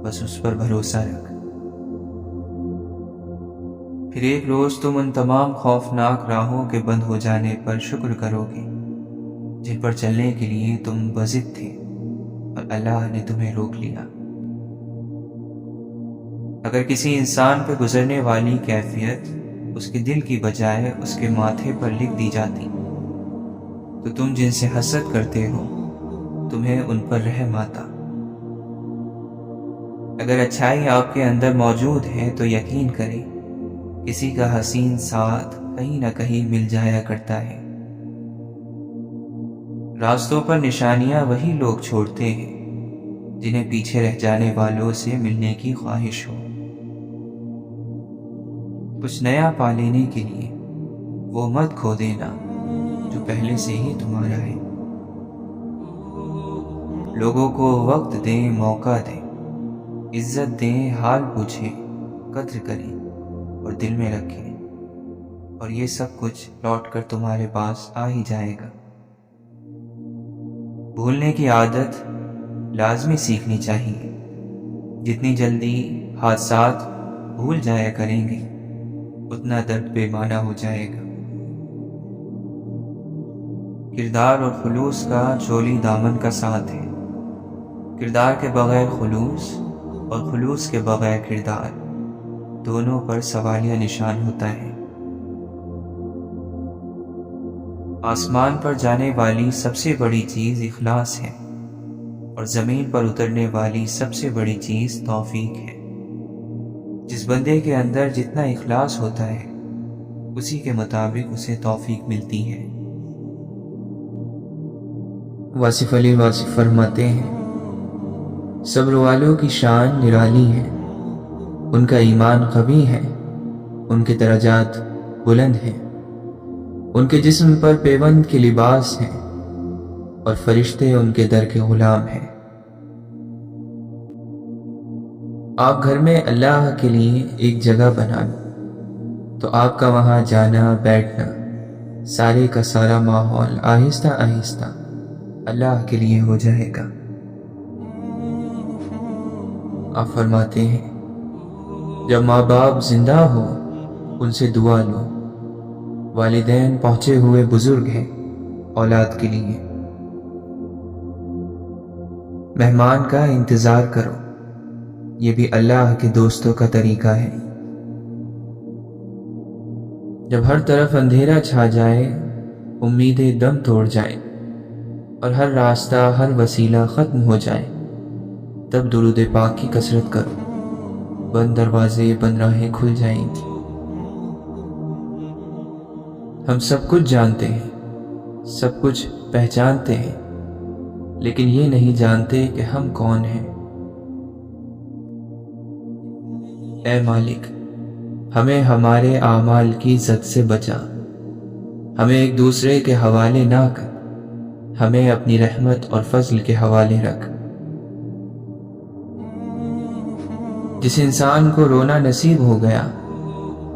بس اس پر بھروسہ رکھ۔ پھر ایک روز تم ان تمام خوفناک راہوں کے بند ہو جانے پر شکر کرو گے جن پر چلنے کے لیے تم بضد تھے اور اللہ نے تمہیں روک لیا۔ اگر کسی انسان پہ گزرنے والی کیفیت اس کے دل کی بجائے اس کے ماتھے پر لکھ دی جاتی تو تم جن سے حسد کرتے ہو تمہیں ان پر رحم آتا۔ اگر اچھائی آپ کے اندر موجود ہے تو یقین کریں، کسی کا حسین ساتھ کہیں نہ کہیں مل جایا کرتا ہے۔ راستوں پر نشانیاں وہی لوگ چھوڑتے ہیں جنہیں پیچھے رہ جانے والوں سے ملنے کی خواہش ہو۔ کچھ نیا پا لینے کے لیے وہ مت کھو دینا جو پہلے سے ہی تمہارا ہے۔ لوگوں کو وقت دیں، موقع دیں، عزت دیں، حال پوچھیں، قدر کریں اور دل میں رکھیں، اور یہ سب کچھ لوٹ کر تمہارے پاس آ ہی جائے گا۔ بھولنے کی عادت لازمی سیکھنی چاہیے۔ جتنی جلدی حادثات بھول جایا کریں گے اتنا درد بے معنی ہو جائے گا۔ کردار اور خلوص کا چولی دامن کا ساتھ ہے۔ کردار کے بغیر خلوص اور خلوص کے بغیر کردار، دونوں پر سوالیہ نشان ہوتا ہے۔ آسمان پر جانے والی سب سے بڑی چیز اخلاص ہے، اور زمین پر اترنے والی سب سے بڑی چیز توفیق ہے۔ جس بندے کے اندر جتنا اخلاص ہوتا ہے اسی کے مطابق اسے توفیق ملتی ہے۔ واصف علی واصف فرماتے ہیں، صبر والوں کی شان نرالی ہے، ان کا ایمان قوی ہے، ان کے درجات بلند ہیں، ان کے جسم پر پیوند کے لباس ہیں اور فرشتے ان کے در کے غلام ہیں۔ آپ گھر میں اللہ کے لیے ایک جگہ بنا لو تو آپ کا وہاں جانا بیٹھنا، سارے کا سارا ماحول آہستہ آہستہ اللہ کے لیے ہو جائے گا۔ آپ فرماتے ہیں، جب ماں باپ زندہ ہو ان سے دعا لو، والدین پہنچے ہوئے بزرگ ہیں اولاد کے لیے۔ مہمان کا انتظار کرو، یہ بھی اللہ کے دوستوں کا طریقہ ہے۔ جب ہر طرف اندھیرا چھا جائے، امیدیں دم توڑ جائیں اور ہر راستہ، ہر وسیلہ ختم ہو جائے، تب درود پاک کی کثرت کرو، بند دروازے، بند راہیں کھل جائیں گی۔ ہم سب کچھ جانتے ہیں، سب کچھ پہچانتے ہیں، لیکن یہ نہیں جانتے کہ ہم کون ہیں۔ اے مالک، ہمیں ہمارے اعمال کی زد سے بچا ہمیں ایک دوسرے کے حوالے نہ کر، ہمیں اپنی رحمت اور فضل کے حوالے رکھ۔ جس انسان کو رونا نصیب ہو گیا،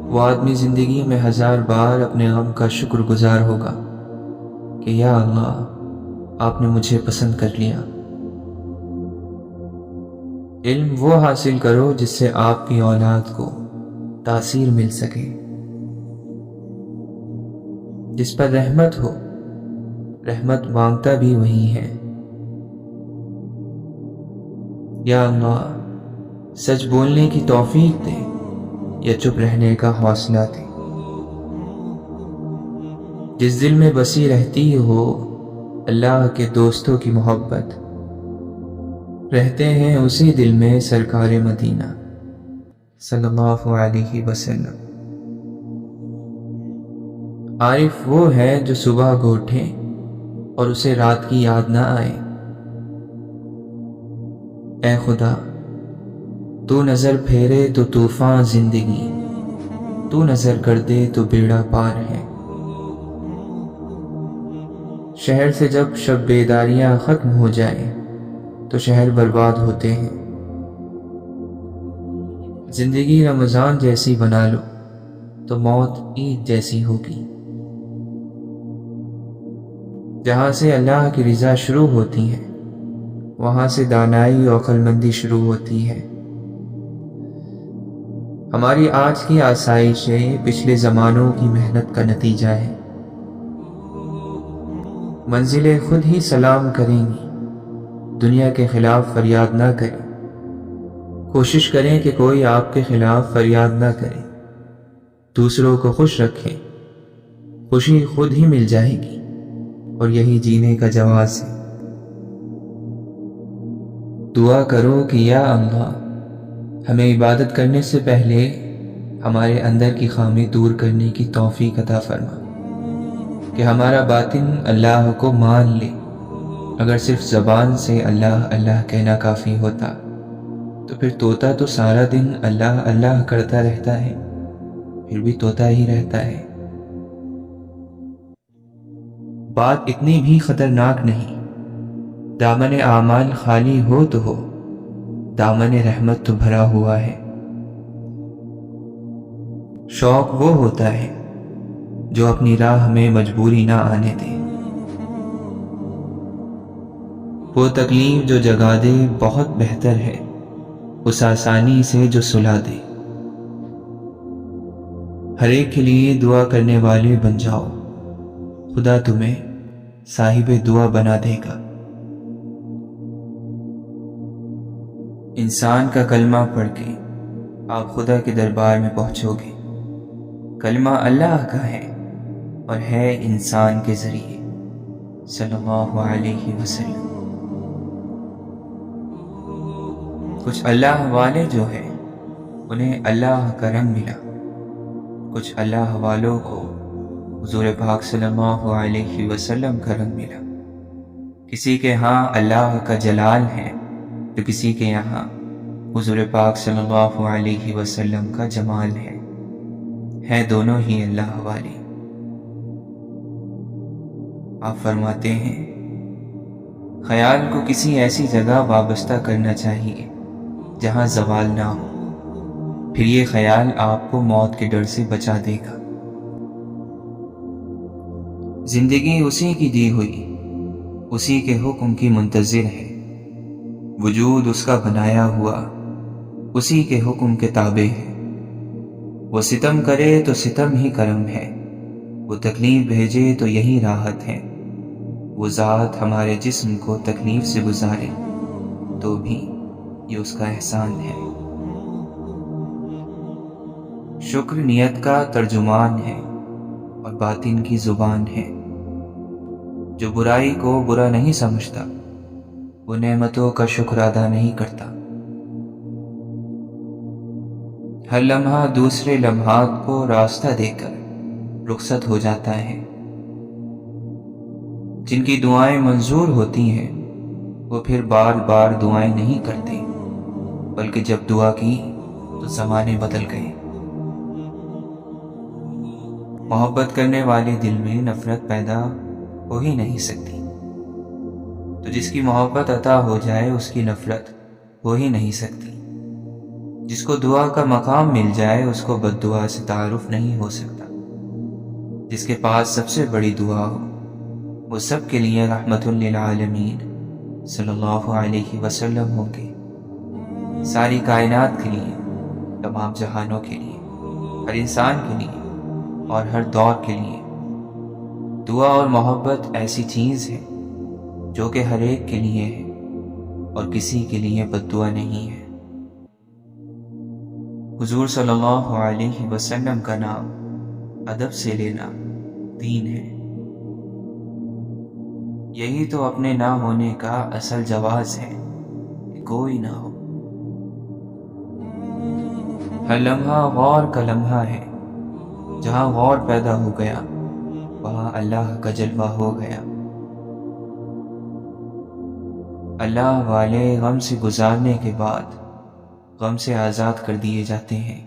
وہ آدمی زندگی میں 1000 بار اپنے غم کا شکر گزار ہوگا کہ یا اللہ، آپ نے مجھے پسند کر لیا۔ علم وہ حاصل کرو جس سے آپ کی اولاد کو تاثیر مل سکے۔ جس پر رحمت ہو، رحمت مانگتا بھی وہی ہے۔ یا اللہ، سچ بولنے کی توفیق دے یا چپ رہنے کا حوصلہ دے۔ جس دل میں بسی رہتی ہو اللہ کے دوستوں کی محبت، رہتے ہیں اسی دل میں سرکار مدینہ صلی اللہ علیہ وسلم۔ عارف وہ ہے جو صبح کو اٹھے اور اسے رات کی یاد نہ آئے۔ اے خدا، تو نظر پھیرے تو طوفان زندگی، تو نظر کر دے تو بیڑا پار ہے۔ شہر سے جب شب بیداریاں ختم ہو جائیں تو شہر برباد ہوتے ہیں۔ زندگی رمضان جیسی بنا لو تو موت عید جیسی ہوگی۔ جہاں سے اللہ کی رضا شروع ہوتی ہے، وہاں سے دانائی اور عقل مندی شروع ہوتی ہے۔ ہماری آج کی آسائشیں پچھلے زمانوں کی محنت کا نتیجہ ہے۔ منزلیں خود ہی سلام کریں گی، دنیا کے خلاف فریاد نہ کریں۔ کوشش کریں کہ کوئی آپ کے خلاف فریاد نہ کرے۔ دوسروں کو خوش رکھیں، خوشی خود ہی مل جائے گی، اور یہی جینے کا جواز ہے۔ دعا کرو کہ یا اللہ، ہمیں عبادت کرنے سے پہلے ہمارے اندر کی خامی دور کرنے کی توفیق عطا فرما، کہ ہمارا باطن اللہ کو مان لے۔ اگر صرف زبان سے اللہ اللہ کہنا کافی ہوتا تو پھر طوطا تو سارا دن اللہ اللہ کرتا رہتا ہے، پھر بھی طوطا ہی رہتا ہے۔ بات اتنی بھی خطرناک نہیں، دامن اعمال خالی ہو تو ہو، دامن رحمت تو بھرا ہوا ہے۔ شوق وہ ہوتا ہے جو اپنی راہ میں مجبوری نہ آنے دے، وہ تکلیف جو جگا دے بہت بہتر ہے اس آسانی سے جو سلا دے۔ ہر ایک کے لیے دعا کرنے والے بن جاؤ، خدا تمہیں صاحب دعا بنا دے گا۔ انسان کا کلمہ پڑھ کے آپ خدا کے دربار میں پہنچو گے۔ کلمہ اللہ کا ہے اور ہے انسان کے ذریعے صلی اللہ علیہ وسلم۔ کچھ اللہ والے جو ہیں انہیں اللہ کا رنگ ملا، کچھ اللہ والوں کو حضور پاک صلی اللہ علیہ وسلم کا رنگ ملا۔ کسی کے ہاں اللہ کا جلال ہے تو کسی کے یہاں حضور پاک صلی اللہ علیہ وسلم کا جمال ہے دونوں ہی اللہ والے۔ آپ فرماتے ہیں خیال کو کسی ایسی جگہ وابستہ کرنا چاہیے جہاں زوال نہ ہو، پھر یہ خیال آپ کو موت کے ڈر سے بچا دے گا۔ زندگی اسی کی دی ہوئی، اسی کے حکم کی منتظر ہے، وجود اس کا بنایا ہوا اسی کے حکم کے تابع ہے۔ وہ ستم کرے تو ستم ہی کرم ہے، وہ تکلیف بھیجے تو یہی راحت ہے۔ وہ ذات ہمارے جسم کو تکلیف سے گزارے تو بھی یہ اس کا احسان ہے۔ شکر نیت کا ترجمان ہے اور باطن کی زبان ہے۔ جو برائی کو برا نہیں سمجھتا وہ نعمتوں کا شکر ادا نہیں کرتا۔ ہر لمحہ دوسرے لمحات کو راستہ دے کر رخصت ہو جاتا ہے۔ جن کی دعائیں منظور ہوتی ہیں وہ پھر بار بار دعائیں نہیں کرتے، بلکہ جب دعا کی تو زمانے بدل گئے۔ محبت کرنے والے دل میں نفرت پیدا ہو ہی نہیں سکتی، تو جس کی محبت عطا ہو جائے اس کی نفرت ہو ہی نہیں سکتی۔ جس کو دعا کا مقام مل جائے اس کو بد دعا سے تعارف نہیں ہو سکتا۔ جس کے پاس سب سے بڑی دعا ہو وہ سب کے لیے رحمت للعالمین صلی اللہ علیہ وسلم ہوں گے، ساری کائنات کے لیے، تمام جہانوں کے لیے، ہر انسان کے لیے اور ہر دور کے لیے۔ دعا اور محبت ایسی چیز ہے جو کہ ہر ایک کے لیے ہے اور کسی کے لیے بد دعا نہیں ہے۔ حضور صلی اللہ علیہ وسلم کا نام ادب سے لینا دین ہے۔ یہی تو اپنے نہ ہونے کا اصل جواز ہے کہ کوئی نہ ہو۔ ہر لمحہ غور کا لمحہ ہے، جہاں غور پیدا ہو گیا وہاں اللہ کا جلوہ ہو گیا۔ اللہ والے غم سے گزارنے کے بعد غم سے آزاد کر دیے جاتے ہیں۔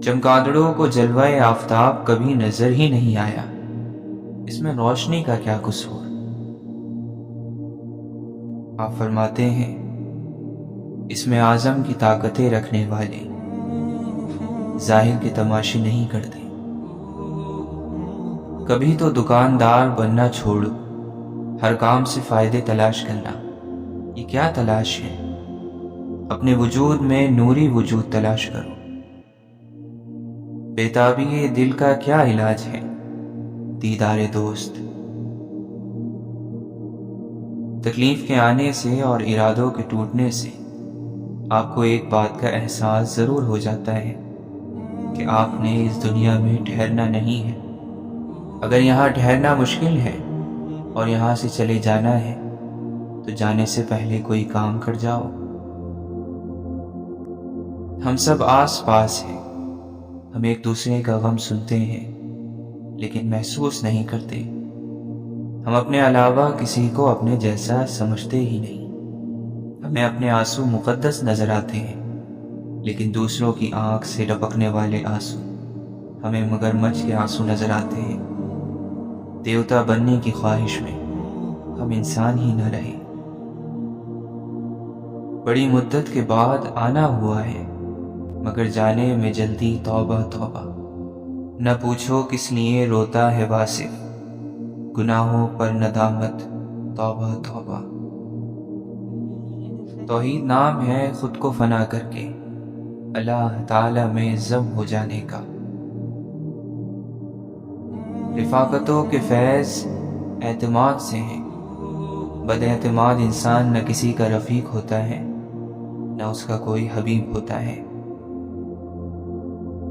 چمگادڑوں کو جلوہ آفتاب کبھی نظر ہی نہیں آیا، اس میں روشنی کا کیا قصور؟ آپ فرماتے ہیں اس میں اعظم کی طاقتیں رکھنے والے ظاہر کے تماشے نہیں کرتے۔ کبھی تو دکاندار بننا چھوڑو، ہر کام سے فائدے تلاش کرنا۔ یہ کیا تلاش ہے؟ اپنے وجود میں نوری وجود تلاش کرو۔ بیتابی دل کا کیا علاج ہے؟ دیدار دوست۔ تکلیف کے آنے سے اور ارادوں کے ٹوٹنے سے آپ کو ایک بات کا احساس ضرور ہو جاتا ہے کہ آپ نے اس دنیا میں ٹھہرنا نہیں ہے۔ اگر یہاں ٹھہرنا مشکل ہے اور یہاں سے چلے جانا ہے تو جانے سے پہلے کوئی کام کر جاؤ۔ ہم سب آس پاس ہیں، ہم ایک دوسرے کا غم سنتے ہیں لیکن محسوس نہیں کرتے۔ ہم اپنے علاوہ کسی کو اپنے جیسا سمجھتے ہی نہیں۔ ہمیں اپنے آنسو مقدس نظر آتے ہیں لیکن دوسروں کی آنکھ سے ٹپکنے والے آنسو ہمیں مگرمچھ کے آنسو نظر آتے ہیں۔ دیوتا بننے کی خواہش میں ہم انسان ہی نہ رہے۔ بڑی مدت کے بعد آنا ہوا ہے مگر جانے میں جلدی توبہ توبہ۔ نہ پوچھو کس لیے روتا ہے واصف، گناہوں پر ندامت توبہ توبہ۔ توحید نام ہے خود کو فنا کر کے اللہ تعالی میں ضم ہو جانے کا۔ رفاقتوں کے فیض اعتماد سے ہیں، بد اعتماد انسان نہ کسی کا رفیق ہوتا ہے نہ اس کا کوئی حبیب ہوتا ہے۔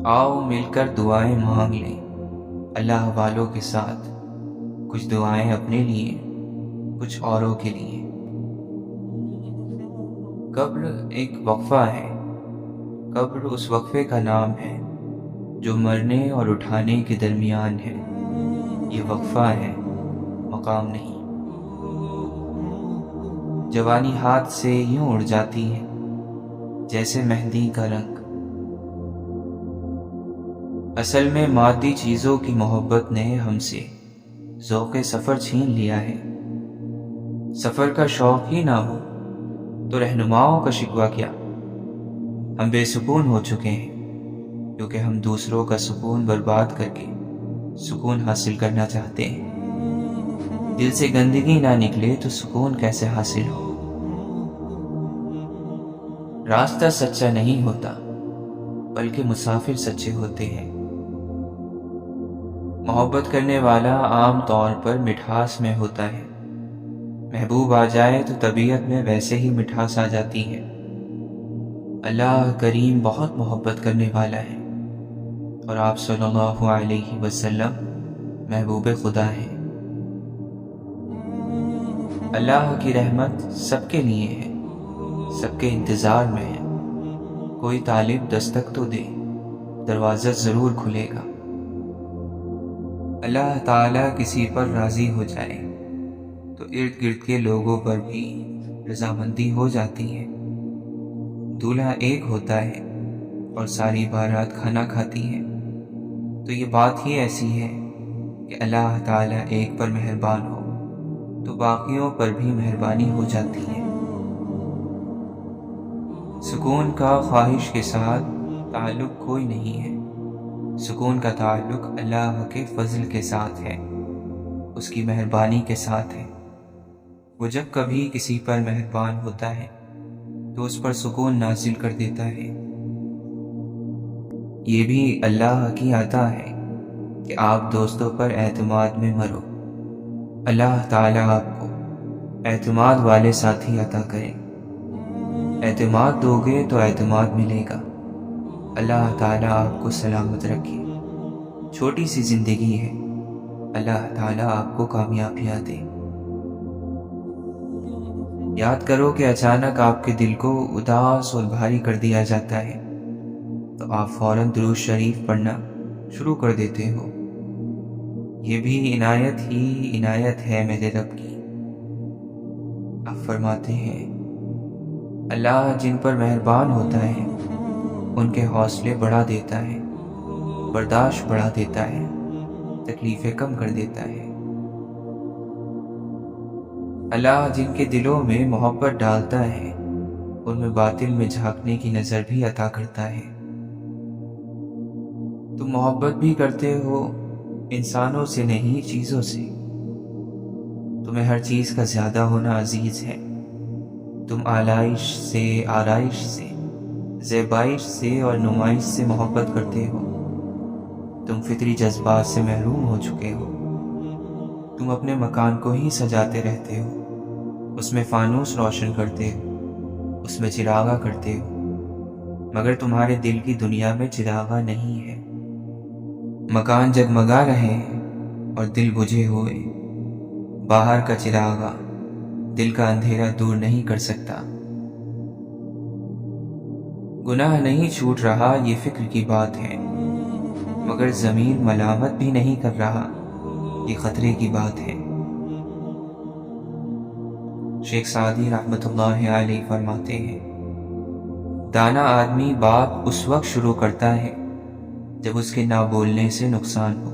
آؤ مل کر دعائیں مانگ لیں اللہ والوں کے ساتھ، کچھ دعائیں اپنے لیے، کچھ اوروں کے لیے۔ قبر ایک وقفہ ہے، قبر اس وقفے کا نام ہے جو مرنے اور اٹھانے کے درمیان ہے۔ یہ وقفہ ہے، مقام نہیں۔ جوانی ہاتھ سے یوں اڑ جاتی ہے جیسے مہندی کا رنگ۔ اصل میں مادی چیزوں کی محبت نے ہم سے ذوق سفر چھین لیا ہے۔ سفر کا شوق ہی نہ ہو تو رہنماؤں کا شکوہ کیا؟ ہم بے سکون ہو چکے ہیں کیونکہ ہم دوسروں کا سکون برباد کر کے سکون حاصل کرنا چاہتے ہیں۔ دل سے گندگی نہ نکلے تو سکون کیسے حاصل ہو؟ راستہ سچا نہیں ہوتا بلکہ مسافر سچے ہوتے ہیں۔ محبت کرنے والا عام طور پر مٹھاس میں ہوتا ہے، محبوب آ جائے تو طبیعت میں ویسے ہی مٹھاس آ جاتی ہے۔ اللہ کریم بہت محبت کرنے والا ہے اور آپ صلی اللہ علیہ وسلم محبوب خدا ہیں۔ اللہ کی رحمت سب کے لیے ہے، سب کے انتظار میں ہے۔ کوئی طالب دستک تو دے، دروازہ ضرور کھلے گا۔ اللہ تعالیٰ کسی پر راضی ہو جائے تو ارد گرد کے لوگوں پر بھی رضامندی ہو جاتی ہے۔ دولہا ایک ہوتا ہے اور ساری بارات کھانا کھاتی ہے۔ تو یہ بات ہی ایسی ہے کہ اللہ تعالیٰ ایک پر مہربان ہو تو باقیوں پر بھی مہربانی ہو جاتی ہے۔ سکون کا خواہش کے ساتھ تعلق کوئی نہیں ہے، سکون کا تعلق اللہ کے فضل کے ساتھ ہے، اس کی مہربانی کے ساتھ ہے۔ وہ جب کبھی کسی پر مہربان ہوتا ہے تو اس پر سکون نازل کر دیتا ہے۔ یہ بھی اللہ کی عطا ہے کہ آپ دوستوں پر اعتماد میں مرو۔ اللہ تعالیٰ آپ کو اعتماد والے ساتھی عطا کرے۔ اعتماد دو گے تو اعتماد ملے گا۔ اللہ تعالیٰ آپ کو سلامت رکھے۔ چھوٹی سی زندگی ہے، اللہ تعالیٰ آپ کو کامیابیاں دے۔ یاد کرو کہ اچانک آپ کے دل کو اداس اور بھاری کر دیا جاتا ہے تو آپ فوراً درود شریف پڑھنا شروع کر دیتے ہو۔ یہ بھی عنایت ہی عنایت ہے میرے رب کی۔ آپ فرماتے ہیں اللہ جن پر مہربان ہوتا ہے ان کے حوصلے بڑھا دیتا ہے، برداشت بڑھا دیتا ہے، تکلیفیں کم کر دیتا ہے۔ اللہ جن کے دلوں میں محبت ڈالتا ہے ان میں باطل میں جھانکنے کی نظر بھی عطا کرتا ہے۔ تم محبت بھی کرتے ہو انسانوں سے نہیں، چیزوں سے۔ تمہیں ہر چیز کا زیادہ ہونا عزیز ہے۔ تم آلائش سے، آرائش سے، زیبائش سے اور نمائش سے محبت کرتے ہو۔ تم فطری جذبات سے محروم ہو چکے ہو۔ تم اپنے مکان کو ہی سجاتے رہتے ہو، اس میں فانوس روشن کرتے ہو، اس میں چراغا کرتے ہو، مگر تمہارے دل کی دنیا میں چراغا نہیں ہے۔ مکان جگمگا رہے اور دل بجھے ہوئے، باہر کا چراغا دل کا اندھیرا دور نہیں کر سکتا۔ گناہ نہیں چھوٹ رہا یہ فکر کی بات ہے، مگر ضمیر ملامت بھی نہیں کر رہا یہ خطرے کی بات ہے۔ شیخ سعدی رحمۃ اللہ علیہ فرماتے ہیں دانا آدمی بات اس وقت شروع کرتا ہے جب اس کے نہ بولنے سے نقصان ہو۔